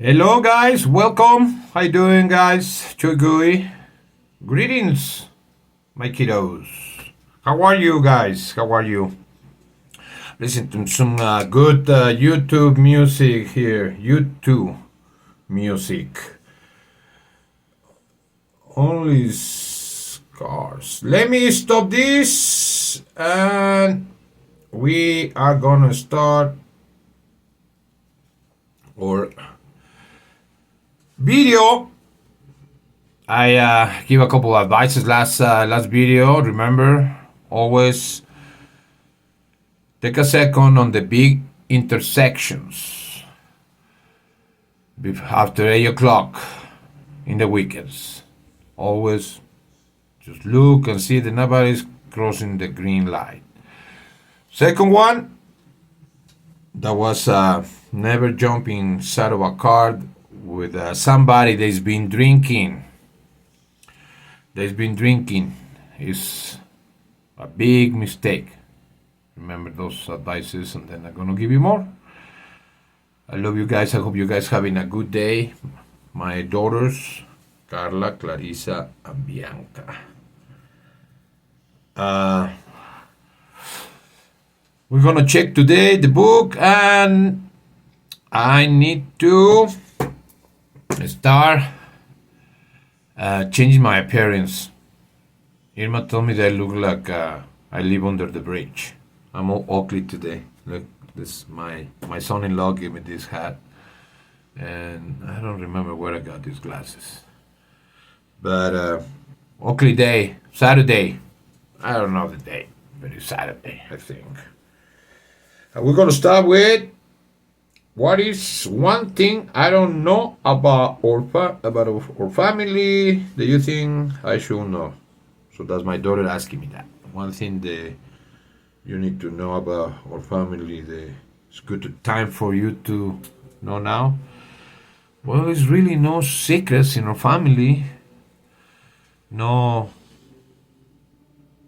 Hello, guys. Welcome. How you doing, guys? Chugui. Greetings, my kiddos. How are you, guys? How are you? Listen to some good YouTube music here. YouTube music. Only scars. Let me stop this, and we are gonna start our video. I give a couple of advices last video. Remember, always take a second on the big intersections after 8 o'clock in the weekends. Always just look and see that nobody's crossing the green light. Second one, that was never jump inside of a car with somebody that's been drinking. Is a big mistake. Remember those advices, and then I'm gonna give you more. I love you guys. I hope you guys having a good day. My daughters, Carla, Clarissa, and Bianca. We're gonna check today the book, and I need to start changing my appearance. Irma told me that I look like I live under the bridge. I'm all ugly today. Look, this my son-in-law gave me this hat, and I don't remember where I got these glasses. But ugly day, Saturday. I don't know the day, but it's Saturday, I think. We're gonna start with what is one thing I don't know about our family that you think I should know? So that's my daughter asking me that. One thing that you need to know about our family that it's good time for you to know now. Well, there's really no secrets in our family. No,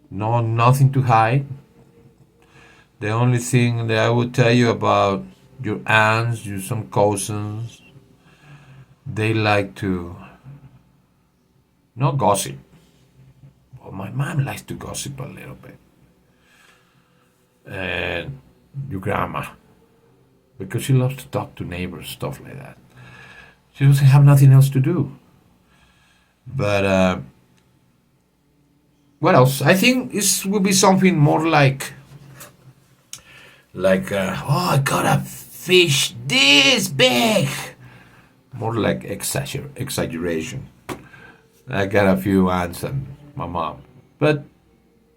nothing to hide. The only thing that I would tell you about your aunts, some cousins, they like to not gossip. Well, my mom likes to gossip a little bit. And your grandma, because she loves to talk to neighbors, stuff like that. She doesn't have nothing else to do. But what else? I think this will be something more like oh, I got a fish this big. More like exaggeration. I got a few aunts and my mom, but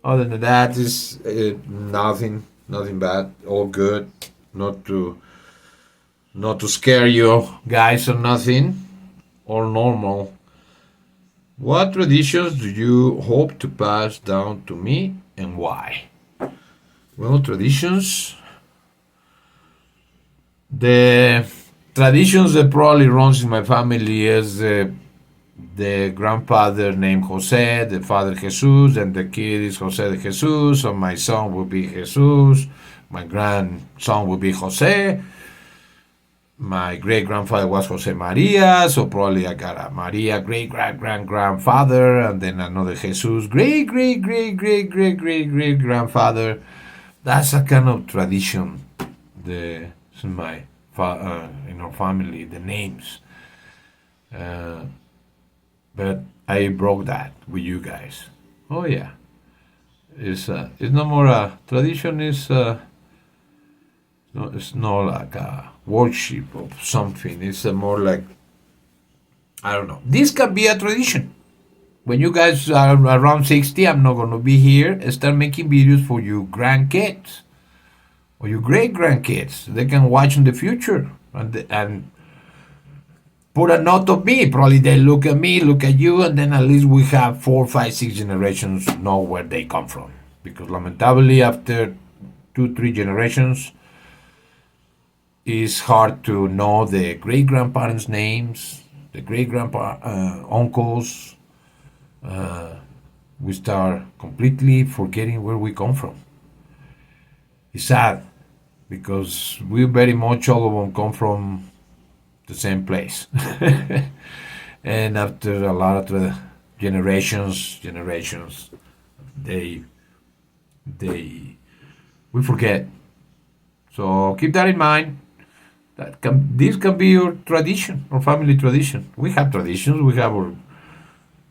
other than that, is nothing bad. All good. Not to scare you guys or nothing. All normal. What traditions do you hope to pass down to me, and why? Well, traditions. The traditions that probably runs in my family is the grandfather named Jose, the father Jesus, and the kid is Jose de Jesus, so my son will be Jesus, my grandson will be Jose, my great grandfather was Jose Maria, so probably I got a Maria great grandfather, and then another Jesus great grandfather. That's a kind of tradition. In our family, the names. But I broke that with you guys. Oh yeah, it's no more a tradition. It's not like a worship of something. It's more like, I don't know. This can be a tradition. When you guys are around 60, I'm not gonna be here. Start making videos for your grandkids or your great grandkids. They can watch in the future and put a note of me. Probably they look at me, look at you, and then at least we have 4, 5, 6 generations know where they come from. Because lamentably, after 2, 3 generations, it's hard to know the great grandparents' names, the great uncles. We start completely forgetting where we come from. It's sad because we very much all of them come from the same place. And after a lot of generations, they they we forget. So keep that in mind. This can be your tradition or family tradition. We have traditions. We have our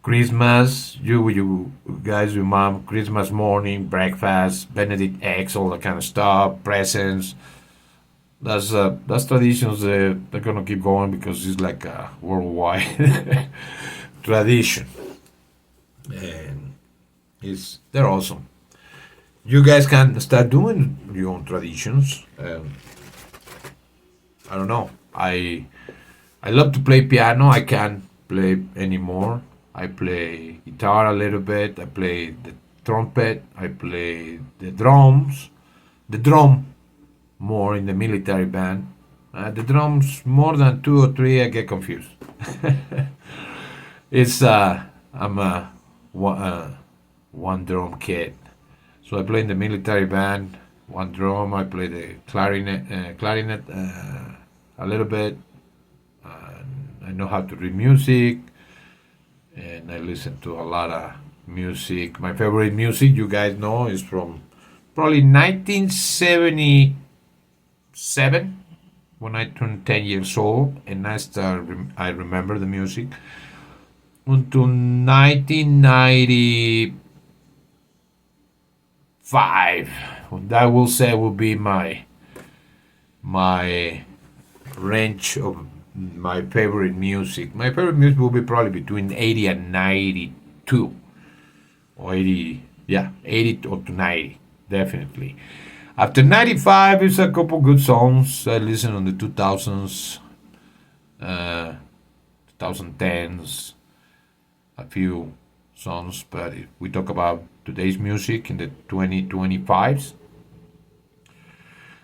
Christmas. You guys, your mom, Christmas morning breakfast, Benedict eggs, all that kind of stuff, presents. That's traditions. They're gonna keep going because it's like a worldwide tradition, and they're awesome. You guys can start doing your own traditions. I don't know. I love to play piano. I can't play anymore. I play guitar a little bit. I play the trumpet. I play the drums. The drum more in the military band. The drums more than two or three. I get confused. It's I'm a one drum kid. So I play in the military band. One drum. I play the clarinet a little bit. I know how to read music, and I listen to a lot of music. My favorite music, you guys know, is from probably 1977 when I turned 10 years old, and I remember the music until 1995. That will say will be my range of my favorite music. My favorite music will be probably between 80 and 92 or 80, yeah, 80 or to 90, definitely. After 95 is a couple good songs I listen on the 2000s, 2010s, a few songs, but if we talk about today's music in the 2025s,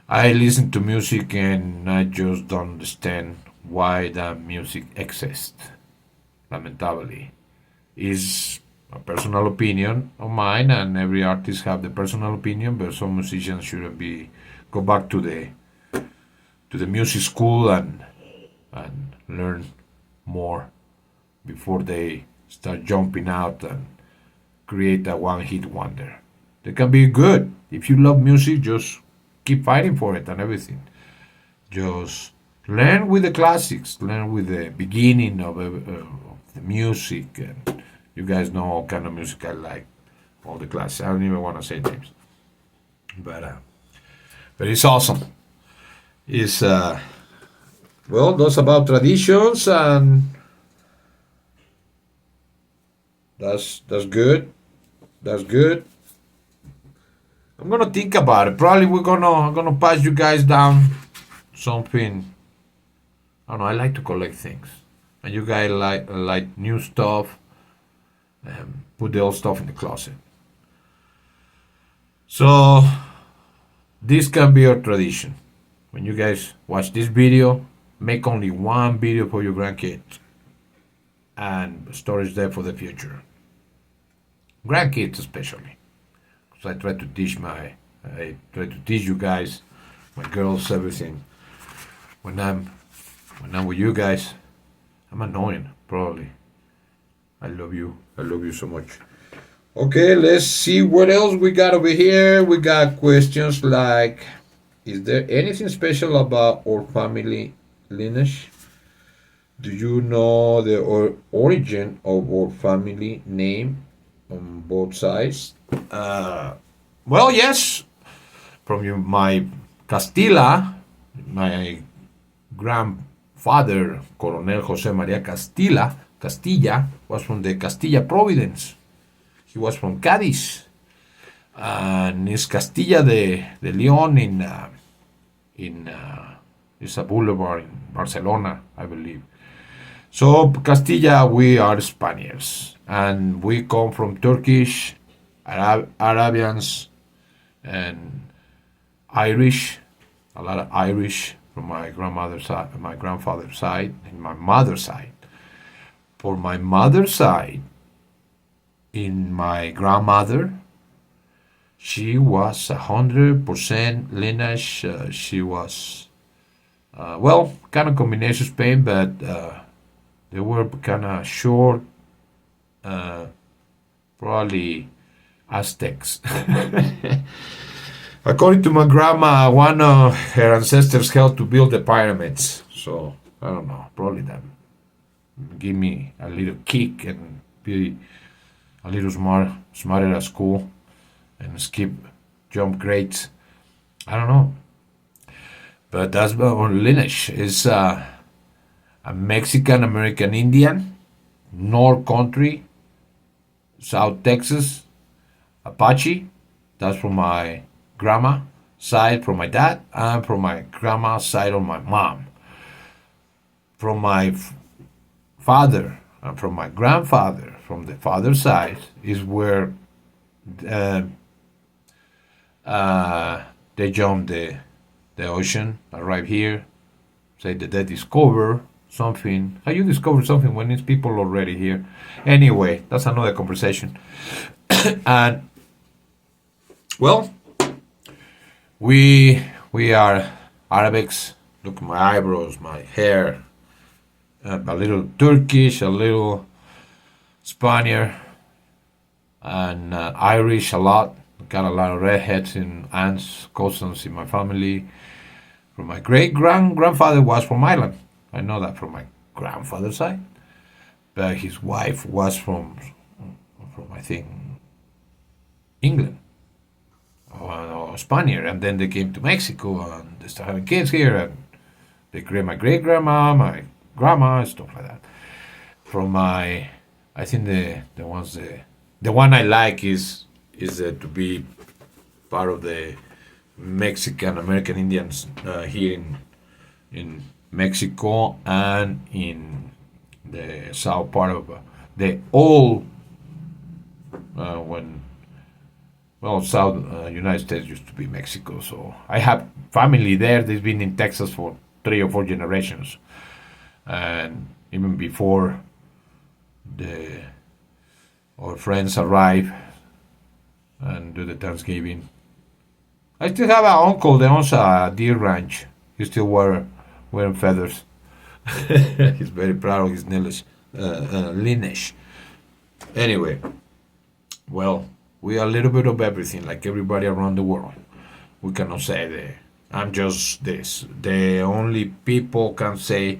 I listen to music and I just don't understand why that music exists. Lamentably, is a personal opinion of mine, and every artist have the personal opinion. But some musicians shouldn't be go back to the music school and learn more before they start jumping out and create a one-hit wonder. They can be good if you love music. Just keep fighting for it and everything. Just learn with the classics. Learn with the beginning of the music, and you guys know all kind of music I like. All the classics. I don't even want to say names, but it's awesome. It's well, that's about traditions, and that's good. That's good. I'm gonna think about it. Probably I'm gonna pass you guys down something. I don't know. I like to collect things, and you guys like new stuff. Put the old stuff in the closet. So this can be your tradition. When you guys watch this video, make only one video for your grandkids, and storage there for the future. Grandkids especially. So I try to teach you guys, my girls, everything. When I'm with you guys, I'm annoying probably. I love you. I love you so much. Okay, let's see what else we got over here. We got questions like, is there anything special about our family lineage? Do you know the origin of our family name on both sides? Well, yes. My Castilla, my grandfather, Coronel Jose Maria Castilla, was from the Castilla Providence. He was from Cádiz, and it's Castilla de León in it's a boulevard in Barcelona, I believe. So Castilla, we are Spaniards, and we come from Turkish, Arabians, and Irish. A lot of Irish from my grandmother's side, my grandfather's side, and my mother's side. For my mother's side, in my grandmother, she was 100% lineage. She was Well, kind of combination Spain, but they were kind of short, uh, probably Aztecs. According to my grandma, one of her ancestors helped to build the pyramids. So I don't know, probably them. Give me a little kick and be a little smarter at school, and skip jump grades. I don't know, but that's our lineage. Is a Mexican American Indian, North Country, South Texas, Apache. That's from my grandma side, from my dad, and from my grandma's side on my mom. From my father and from my grandfather, from the father side, is where uh, they jumped the ocean, arrive here, say that they discover something. How you discover something when it's people already here? Anyway, that's another conversation. And well, we are Arabics. Look at my eyebrows, my hair, a little Turkish, a little Spaniard, and Irish a lot. Got a lot of redheads and aunts, cousins in my family. From my great grandfather was from Ireland. I know that from my grandfather's side, but his wife was from I think England or Spaniard, and then they came to Mexico and they started having kids here, and they created my great grandma, my grandma, and stuff like that. From my, I think the one I like is to be part of the Mexican American Indians here in Mexico and in the south part of the old when well South United States used to be Mexico. So I have family there. They've been in Texas for 3 or 4 generations, and even before the our friends arrive and do the Thanksgiving. I still have an uncle that owns a deer ranch. He still wearing feathers. He's very proud of his lineage. Anyway, well, we are a little bit of everything, like everybody around the world. We cannot say that I'm just this. The only people can say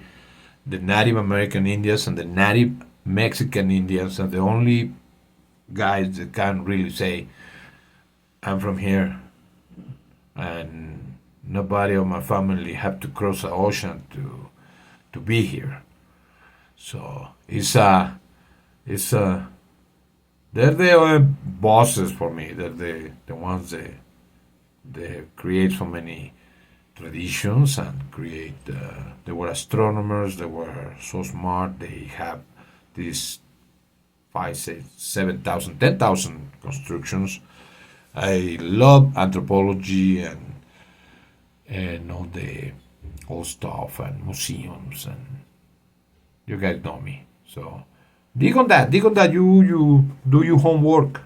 the Native American Indians and the Native Mexican Indians are the only guys that can really say I'm from here, and nobody of my family have to cross the ocean to be here. So it's they're the bosses for me. They're the ones that they create so many traditions and create. They were astronomers. They were so smart. They have these 5, 6, 7,000, 10,000 constructions. I love anthropology and all the old stuff and museums, and you guys know me. So dig on that. Dig on that. You do your homework.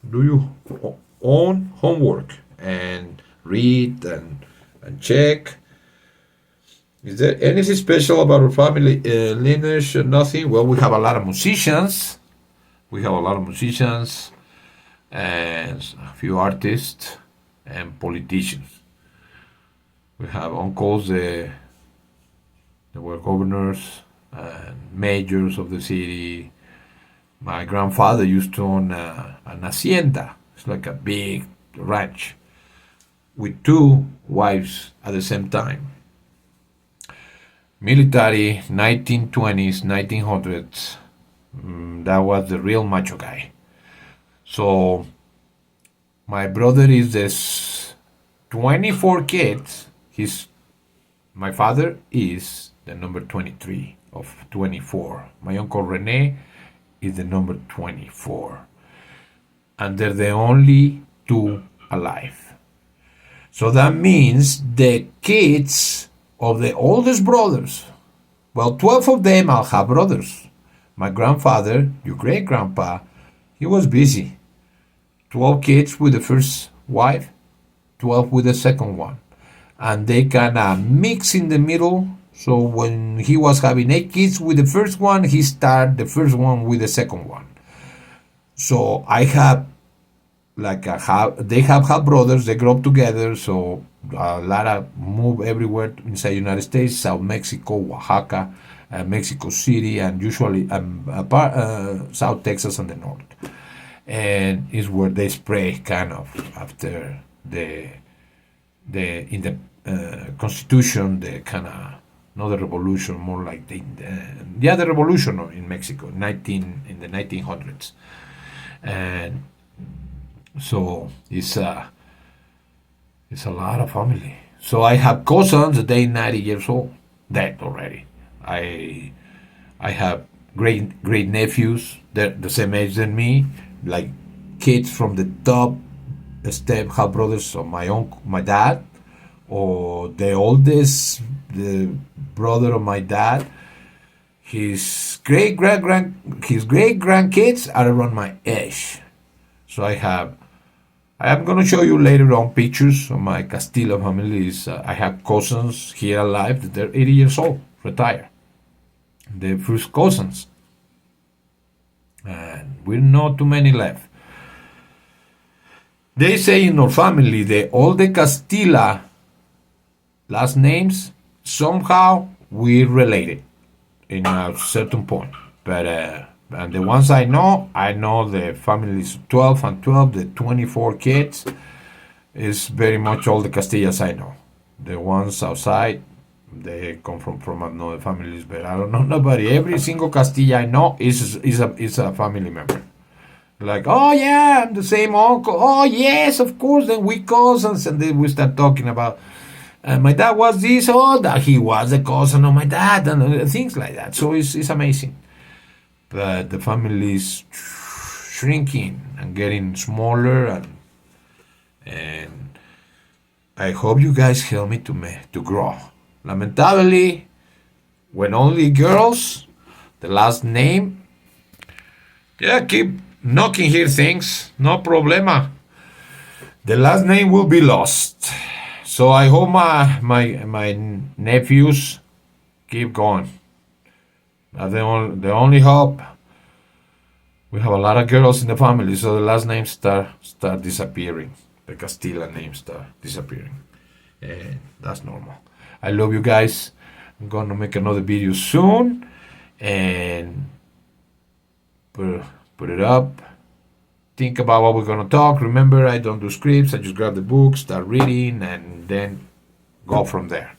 Do your own homework and read and check. Is there anything special about our family lineage? Nothing. Well, we have a lot of musicians. We have a lot of musicians and a few artists and politicians. We have uncles that were governors and mayors of the city. My grandfather used to own an hacienda. It's like a big ranch with 2 wives at the same time. Military, 1920s, 1900s. That was the real macho guy. So my brother is this 24 kids. My father is the number 23 of 24. My uncle Rene is the number 24. And they're the only 2 alive. So that means the kids of the oldest brothers, well, 12 of them all have brothers. My grandfather, your great grandpa, he was busy. 12 kids with the first wife, 12 with the second one. and they kind of mix in the middle. So when he was having 8 kids with the first one, he started the first one with the second one. So I have like a half, they have half brothers. They grew up together, so a lot of move everywhere inside United States, South Mexico, Oaxaca, Mexico City, and usually South Texas and the north. And is where they spray kind of after the in the Constitution, the kind of not the revolution, more like the revolution in Mexico, in the 1900s, and so it's a lot of family. So I have cousins, they 90 years old, dead already. I have great nephews, they're the same age than me, like kids from the top step half brothers of my dad, or the oldest, the brother of my dad. His great grandkids are around my age. So I am gonna show you later on pictures of my Castilla family. I have cousins here alive that they're 80 years old, retired. The first cousins, and we're not too many left. They say in our family all the Castilla last names somehow we're related in a certain point, but and the ones I know the families 12 and 12, the 24 kids is very much all the Castillas I know. The ones outside, they come from another families, but I don't know nobody. Every single Castilla I know is a family member. Like, oh yeah, I'm the same uncle. Oh yes, of course. Then we cousins, and then we start talking about. My dad was this, that he was the cousin of my dad, and things like that. So it's amazing. But the family is shrinking and getting smaller, and I hope you guys help me to grow. Lamentably, when only girls, the last name, yeah, keep knocking here things, no problema. The last name will be lost. So I hope my nephews keep going. That's the only hope. We have a lot of girls in the family, so the last names start disappearing. The Castilla names start disappearing. And that's normal. I love you guys. I'm gonna make another video soon and put it up. Think about what we're gonna talk. Remember, I don't do scripts. I just grab the book, start reading, and then go from there.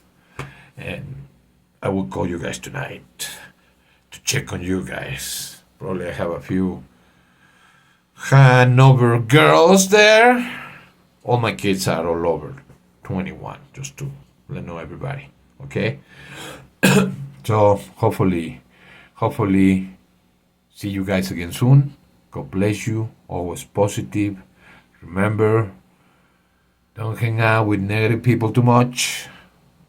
And I will call you guys tonight to check on you guys. Probably I have a few Hanover girls there. All my kids are all over 21, just to let know everybody. Okay? So hopefully see you guys again soon. God bless you. Always positive. Remember, don't hang out with negative people too much.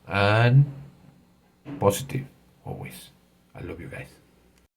And positive always. I love you guys.